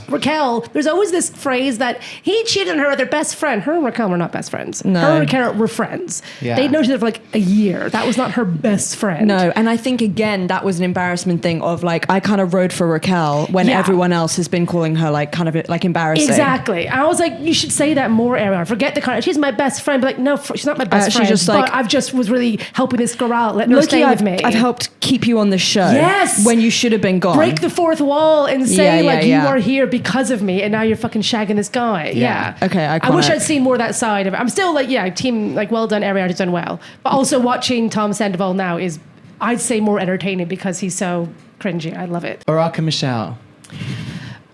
Raquel. There's always this phrase that he cheated on her with their best friend. Her and Raquel were not best friends. No. Her and Raquel were friends. Yeah. They'd known each other for like a year. That was not her best friend. No, and I think again that was an embarrassment thing of like I kind of rode for Raquel when everyone else has been calling her like kind of like embarrassing. Exactly. I was like, you should say that more, Ariana. Forget the kind of, she's my best friend. But like, no, she's not my best friend. Just like, but I've just was really helping this girl out, letting her stay with me. I've helped keep you on the show. Yes. When you should have been gone. Break the fourth wall and say you yeah. are here because of me, and now you're fucking shagging this guy. Yeah. Okay. I wish I'd seen more of that side of it. I'm still like, team, like, well done, Ariana's done well. But also watching Tom Sandoval now is, I'd say, more entertaining because he's so cringy. I love it. Barack and Michelle.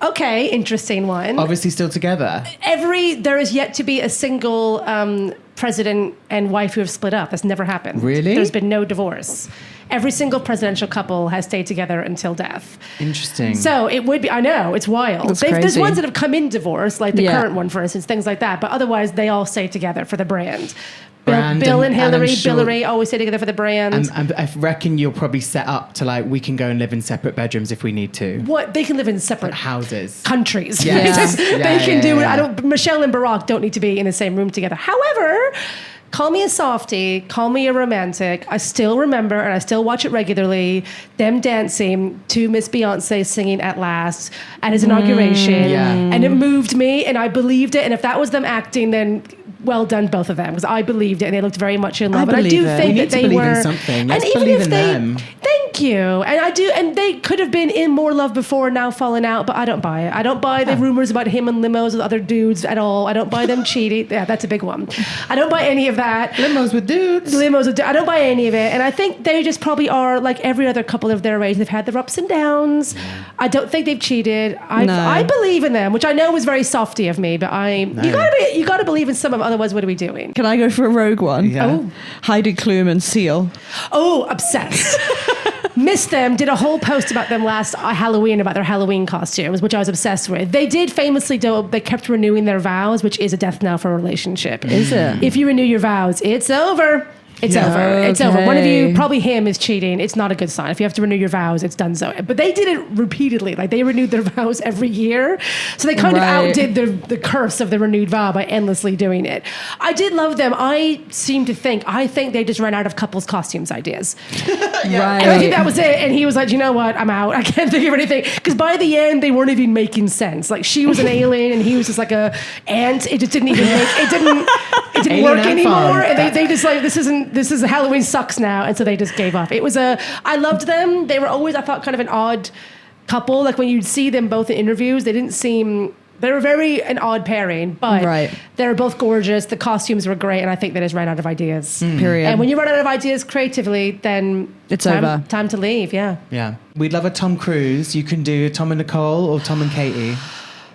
Okay, interesting one. Obviously still together. There is yet to be a single president and wife who have split up. That's never happened. Really? There's been no divorce. Every single presidential couple has stayed together until death. Interesting. So it would be, I know, it's wild. That's There's crazy. ones that have come in divorce, like the current one, for instance, things like that. But otherwise, they all stay together for the brand. Bill and Hillary, Billary always stay together for the brand. And I reckon you'll probably set up to like, we can go and live in separate bedrooms if we need to. What? They can live in separate houses. countries. Yes. They can do it. Michelle and Barack don't need to be in the same room together. However, call me a softie, call me a romantic. I still remember, and I still watch it regularly, them dancing to Miss Beyonce singing At Last at his inauguration. And it moved me, and I believed it. And if that was them acting, then well done, both of them, because I believed it, and they looked very much in love. I and I do believe it. think We that need to they believe were in something. Let's and even believe if in they, them. Thank you. And I do, and they could have been in more love before, now falling out, but I don't buy it. I don't buy the rumors about him and limos with other dudes at all. I don't buy them cheating. Yeah, that's a big one. I don't buy any of that. Limos with dudes. I don't buy any of it. And I think they just probably are like every other couple of their age. They've had their ups and downs. I don't think they've cheated. I believe in them, which I know was very softy of me, but you gotta believe in some of them, otherwise what are we doing? Can I go for a rogue one? Yeah. Oh. Heidi Klum and Seal. Oh, obsessed. Missed them, did a whole post about them last Halloween, about their Halloween costumes, which I was obsessed with. They did famously do, they kept renewing their vows, which is a death knell for a relationship. Is it? If you renew your vows, it's over. It's over. It's over. One of you, probably him, is cheating. It's not a good sign. If you have to renew your vows, it's done so. But they did it repeatedly. Like, they renewed their vows every year. So they kind of outdid the curse of the renewed vow by endlessly doing it. I did love them. I think they just ran out of couples costumes ideas. Right. And I think that was it. And he was like, you know what? I'm out. I can't think of anything. Because by the end, they weren't even making sense. Like, she was an alien and he was just like a ant. It just didn't even it didn't work anymore. And they just like, this is Halloween sucks now. And so they just gave up. I loved them. They were always, I thought, kind of an odd couple. Like, when you'd see them both in interviews, they were very an odd pairing, but they were both gorgeous. The costumes were great, and I think they just ran out of ideas. Period. And when you run out of ideas creatively, then it's over. Time to leave, yeah. Yeah. We'd love a Tom Cruise. You can do Tom and Nicole or Tom and Katie.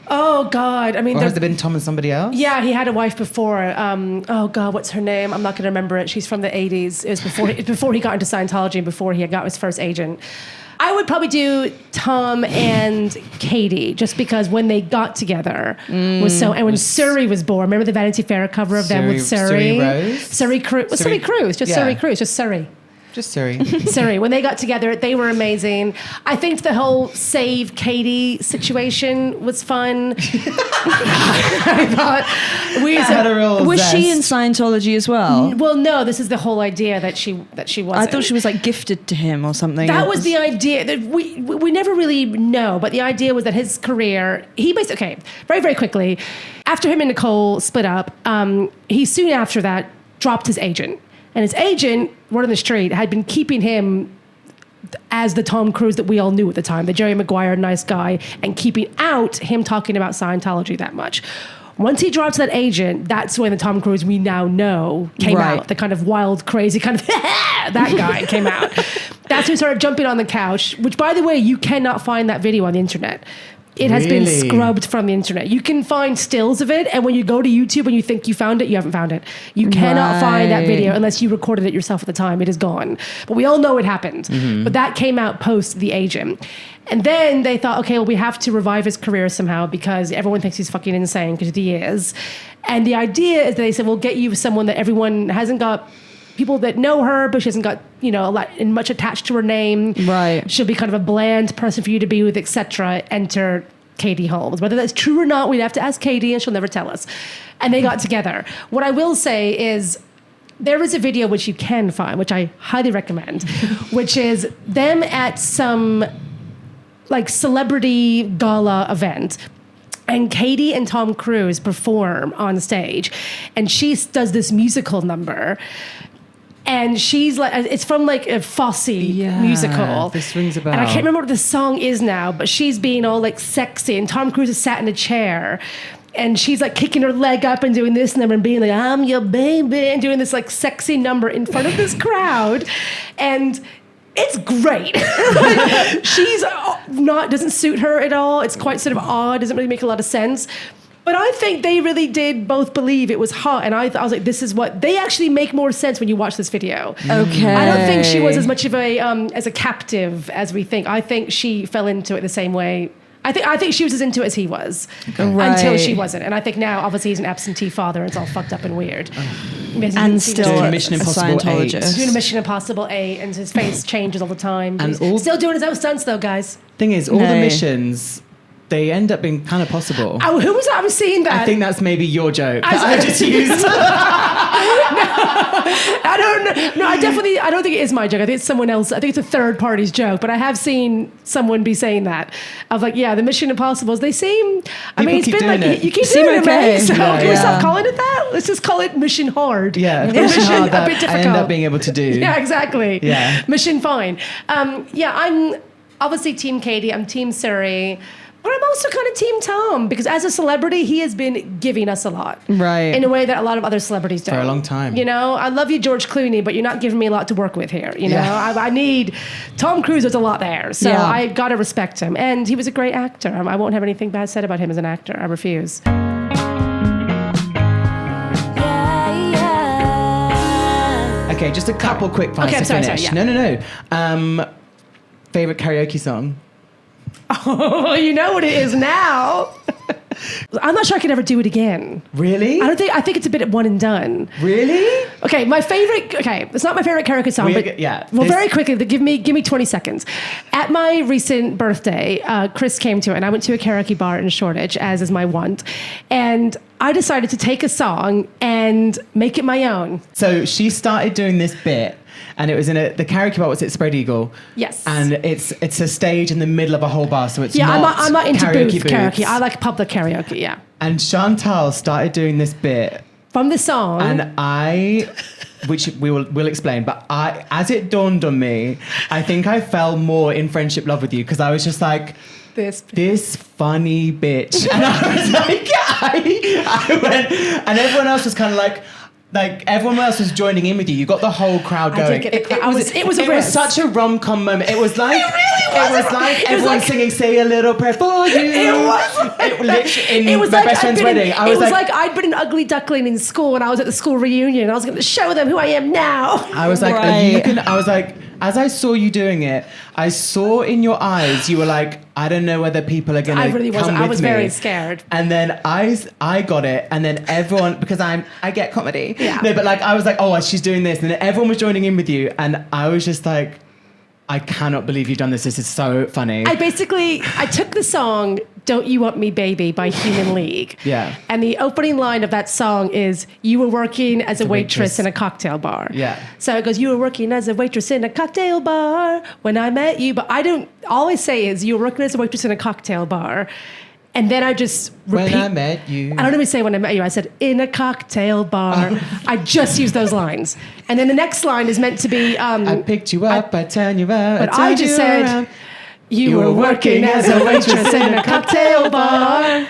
Oh, God. I mean, or has there been Tom and somebody else? Yeah, he had a wife before. Oh, God, what's her name? I'm not going to remember it. She's from the 80s. It was before he got into Scientology and before he got his first agent. I would probably do Tom and Katie, just because when they got together was so... And when Surrey was born, remember the Vanity Fair cover of them with Surrey? Surrey Rose? Surrey Cruz. Well, Surrey Cruz. Just Surrey Cruz. Just Surrey. Just Surrey. Surrey. When they got together, they were amazing. I think the whole Save Katie situation was fun. I thought was she in Scientology as well? Well, no. This is the whole idea that she wasn't. I thought she was like gifted to him or something. That was the idea. That we never really know, but the idea was that his career. He basically very, very quickly after him and Nicole split up. He soon after that dropped his agent. And his agent, word on the street, had been keeping him as the Tom Cruise that we all knew at the time, the Jerry Maguire nice guy, and keeping out him talking about Scientology that much. Once he dropped that agent, that's when the Tom Cruise we now know came out. The kind of wild, crazy kind of that guy came out. That's when he started jumping on the couch, which, by the way, you cannot find that video on the internet. It has been scrubbed from the internet. You can find stills of it, and when you go to YouTube and you think you found it, you haven't found it. You cannot find that video unless you recorded it yourself at the time. It is gone. But we all know it happened. But that came out post The Agent. And then they thought, okay, well, we have to revive his career somehow because everyone thinks he's fucking insane, because he is. And the idea is that they said, we'll get you someone that everyone hasn't got, people that know her, but she hasn't got, you know, a lot much attached to her name. Right. She'll be kind of a bland person for you to be with, etc. Enter Katie Holmes. Whether that's true or not, we'd have to ask Katie, and she'll never tell us. And they got together. What I will say is, there is a video which you can find, which I highly recommend, which is them at some like celebrity gala event. And Katie and Tom Cruise perform on stage, and she does this musical number. And she's like, it's from like a Fosse musical. This rings a bell. And I can't remember what the song is now, but she's being all like sexy, and Tom Cruise is sat in a chair, and she's like kicking her leg up and doing this number and being like, I'm your baby, and doing this like sexy number in front of this crowd. And it's great. Like, she's doesn't suit her at all. It's quite sort of odd, doesn't really make a lot of sense. But I think they really did both believe it was hot. And I was like, this is what... They actually make more sense when you watch this video. Okay. I don't think she was as much of a as a captive as we think. I think she fell into it the same way. I think she was as into it as he was. Until she wasn't. And I think now, obviously, he's an absentee father and it's all fucked up and weird. And still doing Mission Impossible 8. Doing a Mission Impossible 8, and his face changes all the time. And still doing his own stunts, though, guys. Thing is, all the missions... They end up being kind of possible. Oh, who was that? I was seeing that. I think that's maybe your joke that I just used. I don't know. No, I don't think it is my joke. I think it's someone else. I think it's a third party's joke. But I have seen someone be saying that. I was like, yeah, the Mission Impossibles, they seem... I mean, it's been like... You keep doing it, mate. So can we stop calling it that? Let's just call it Mission Hard. Yeah, Mission Hard a bit difficult. I end up being able to do. Yeah, exactly. Yeah. Mission Fine. I'm obviously Team Katie. I'm Team Surrey. But I'm also kind of Team Tom, because as a celebrity, he has been giving us a lot. Right. In a way that a lot of other celebrities don't. For a long time. You know, I love you, George Clooney, but you're not giving me a lot to work with here. You know, I need... Tom Cruise, there's a lot there. So I got to respect him. And he was a great actor. I won't have anything bad said about him as an actor. I refuse. Okay, just a couple quick points to finish. No. Favorite karaoke song? Oh, you know what it is now. I'm not sure I could ever do it again. Really? I think it's a bit one and done. Really? Okay, my favorite... Okay, it's not my favorite karaoke song, but... Yeah. Well, very quickly, give me 20 seconds. At my recent birthday, Chris came to it, and I went to a karaoke bar in Shoreditch, as is my wont, and I decided to take a song and make it my own. So she started doing this bit, and it was in the karaoke bar. Was it Spread Eagle? Yes. And it's a stage in the middle of a whole bar, so it's I'm not into booth booths. karaoke. I like public karaoke. Yeah. And Chantal started doing this bit from the song, and which we'll explain. But as it dawned on me, I think I fell more in friendship love with you, because I was just like, this funny bitch, and I was like, I went, and everyone else was kind of like everyone else was joining in with you. You got the whole crowd going. It was such a rom-com moment. It was like everyone singing "Say a Little Prayer for You." It was my best friend's wedding. It was like I'd been an ugly duckling in school, and I was at the school reunion. I was going to show them who I am now. I was like, as I saw you doing it, I saw in your eyes, you were like, I don't know whether people are going to come with me. I was very scared. And then I got it, and then everyone, because I get comedy. Yeah. No, but I was like, oh, she's doing this. And then everyone was joining in with you, and I was just like, I cannot believe you've done this. This is so funny. I took the song "Don't You Want Me Baby" by Human League. Yeah. And the opening line of that song is, you were working as a waitress in a cocktail bar. Yeah. So it goes, you were working as a waitress in a cocktail bar when I met you. But all I say is, you were working as a waitress in a cocktail bar. And then I just repeat. When I met you. I don't even say when I met you. I said, in a cocktail bar. I just used those lines. And then the next line is meant to be... I picked you up, I turned you out, but I just said... around. You were working as a waitress in a cocktail bar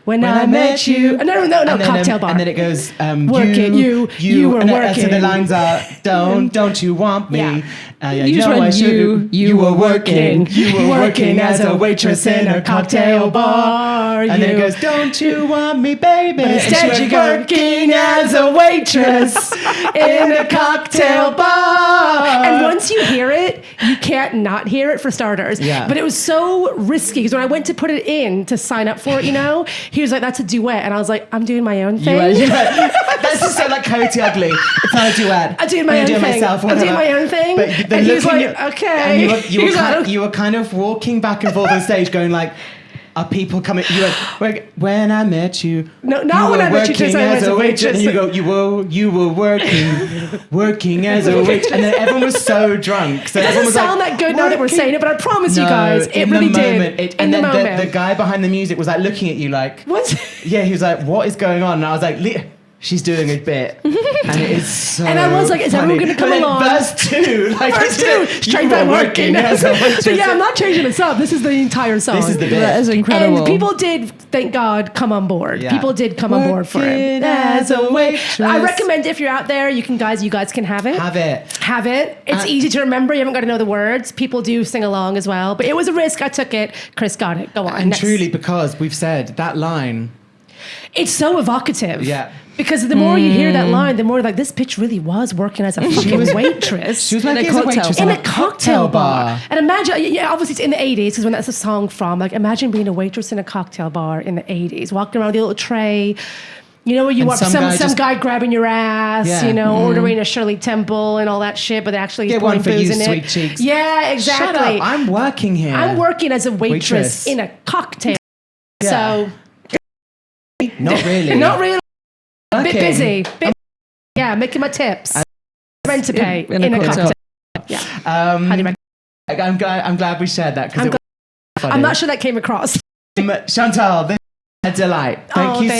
when I met you. No, cocktail bar. And then it goes, working, you were working. So the lines are, don't you want me? Yeah. You just went, you were working. You were working as a waitress in a cocktail bar. And then it goes, don't you want me, baby? But instead you're working as a waitress in a cocktail bar. And once you hear it, you can't not hear it for starters. Yeah. But it was so risky because when I went to put it in to sign up for it, he was like, that's a duet. And I was like, I'm doing my own thing. That's just so like Coyote Ugly. It's not a duet. I'm doing my own thing. Myself, I'm doing my own thing. But and he was like, okay. And you were kind of walking back and forth on stage going like, are people coming? You went, when I met you. No, not when I met you. Just as a waitress. And you go, you were working as a waitress. And then everyone was so drunk. So it doesn't sound that good now that we're saying it, but I promise you guys, it really did. And then the guy behind the music was like looking at you like, what? Yeah, he was like, what is going on? And I was like, she's doing a bit, and it is so. And I was like, "Is everyone going to come along?" Verse 2, straight back working. So yeah, I'm not changing this up. This is the entire song. This is the bit. That is incredible. And people did, thank God, come on board. Yeah. People did come on board for it. As a waitress. I recommend if you're out there, you guys can have it. Have it. It's easy to remember. You haven't got to know the words. People do sing along as well, but it was a risk. I took it. Chris got it. Go on. And truly, because we've said that line. It's so evocative. Yeah. Because the more you hear that line, the more like this bitch really was working as a fucking waitress. She was like a waitress in a cocktail bar. And imagine, obviously it's in the 80s because when that's a song from. Like imagine being a waitress in a cocktail bar in the 80s, walking around with a little tray. Where you want some guy grabbing your ass, ordering a Shirley Temple and all that shit, but actually get pouring one for booze you, in sweet it. cheeks. Yeah, exactly. Shut up! I'm working here. I'm working as a waitress. In a cocktail. Yeah. So. Not really. Not really. A bit Okay. busy. Making my tips. Rent to pay in a cocktail. Yeah. I'm glad we shared that because I'm not sure that came across. Chantal, this is a delight. Thank you.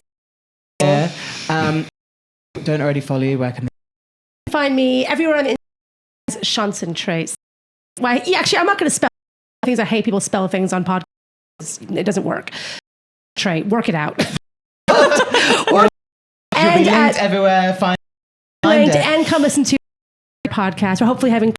Don't already follow you. Where can they find me? Everywhere on the internet. Shanson Trace. Why? Yeah, actually, I'm not going to spell things. I hate people spell things on podcasts. It doesn't work. Trey, work it out. You'll be linked everywhere. Find it. And come listen to the podcast. We're hopefully having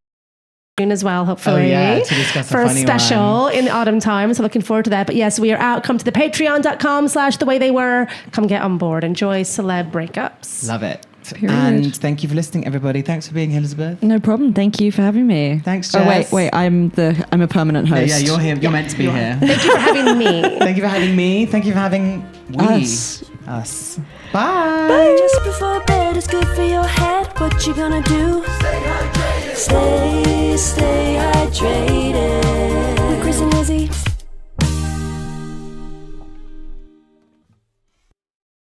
as well, hopefully, to discuss for a special in the autumn time. So looking forward to that. But yes, we are out. Come to the patreon.com/thewaywtheywere. Come get on board. Enjoy celeb breakups. Love it. Period. And thank you for listening, everybody. Thanks for being here, Elizabeth. No problem. Thank you for having me. Thanks, Jess. Oh, wait. I'm a permanent host. Yeah, you're here. You're meant to be here. Thank you for having me. Thank you for having me. Thank you for having us. Bye. Just before bed is good for your head. What you gonna do? Stay hydrated. Stay hydrated.